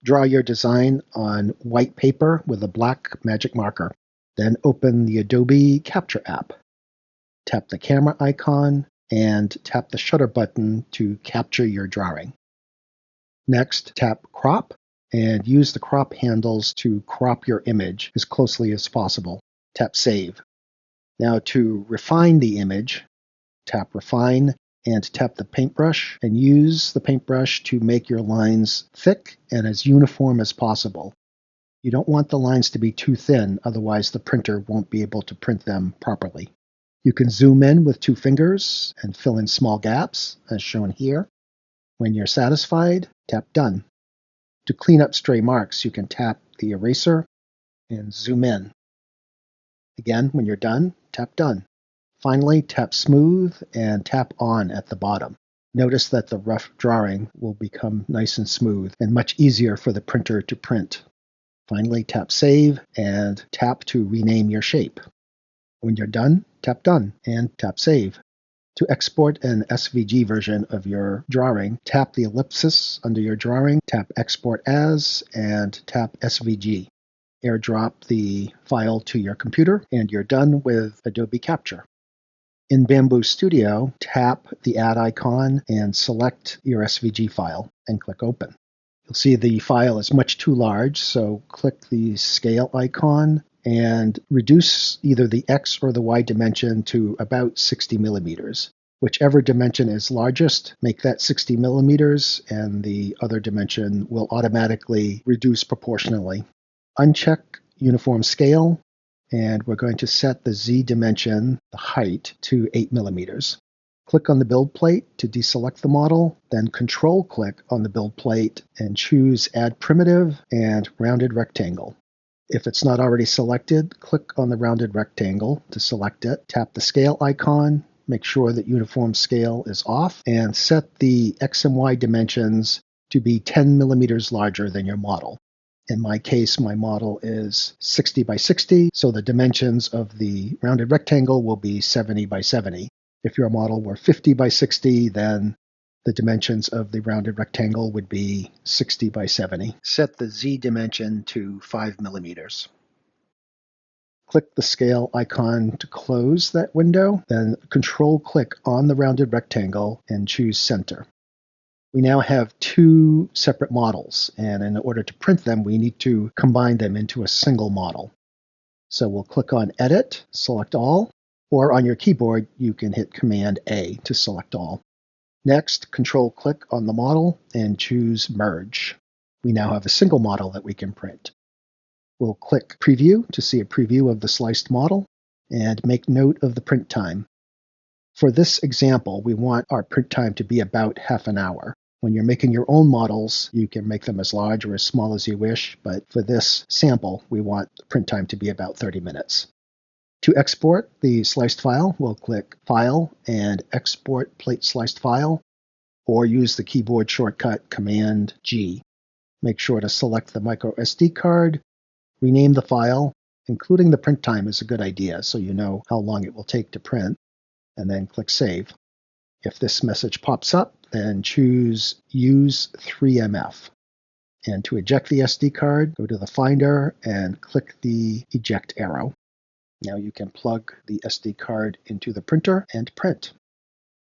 Draw your design on white paper with a black magic marker. Then open the Adobe Capture app. Tap the camera icon and tap the shutter button to capture your drawing. Next, tap Crop and use the crop handles to crop your image as closely as possible. Tap Save. Now to refine the image, tap Refine and tap the paintbrush and use the paintbrush to make your lines thick and as uniform as possible. You don't want the lines to be too thin, otherwise the printer won't be able to print them properly. You can zoom in with 2 fingers and fill in small gaps, as shown here. When you're satisfied, tap Done. To clean up stray marks, you can tap the eraser and zoom in. Again, when you're done, tap Done. Finally, tap Smooth and tap On at the bottom. Notice that the rough drawing will become nice and smooth and much easier for the printer to print. Finally, tap Save and tap to rename your shape. When you're done, tap Done and tap Save. To export an SVG version of your drawing, tap the ellipsis under your drawing, tap Export As, and tap SVG. AirDrop the file to your computer, and you're done with Adobe Capture. In Bambu Studio, tap the Add icon and select your SVG file and click Open. You'll see the file is much too large, so click the Scale icon and reduce either the X or the Y dimension to about 60 millimeters. Whichever dimension is largest, make that 60 millimeters, and the other dimension will automatically reduce proportionally. Uncheck Uniform Scale, and we're going to set the Z dimension, the height, to 8 millimeters. Click on the build plate to deselect the model, then Control-click on the build plate and choose Add Primitive and Rounded Rectangle. If it's not already selected, click on the rounded rectangle to select it, tap the Scale icon, make sure that Uniform Scale is off, and set the X and Y dimensions to be 10 millimeters larger than your model. In my case, my model is 60 by 60, so the dimensions of the rounded rectangle will be 70 by 70. If your model were 50 by 60, then the dimensions of the rounded rectangle would be 60 by 70. Set the Z dimension to 5 millimeters. Click the scale icon to close that window, then Control-click on the rounded rectangle and choose Center. We now have 2 separate models, and in order to print them, we need to combine them into a single model. So we'll click on Edit, select All, or on your keyboard, you can hit Command-A to select all. Next, Control-click on the model and choose Merge. We now have a single model that we can print. We'll click Preview to see a preview of the sliced model, and make note of the print time. For this example, we want our print time to be about half an hour. When you're making your own models, you can make them as large or as small as you wish, but for this sample, we want the print time to be about 30 minutes. To export the sliced file, we'll click File and Export Plate Sliced File, or use the keyboard shortcut Command-G. Make sure to select the micro SD card, rename the file, including the print time is a good idea so you know how long it will take to print, and then click Save. If this message pops up, then choose Use 3MF. And to eject the SD card, go to the Finder and click the Eject arrow. Now you can plug the SD card into the printer and print.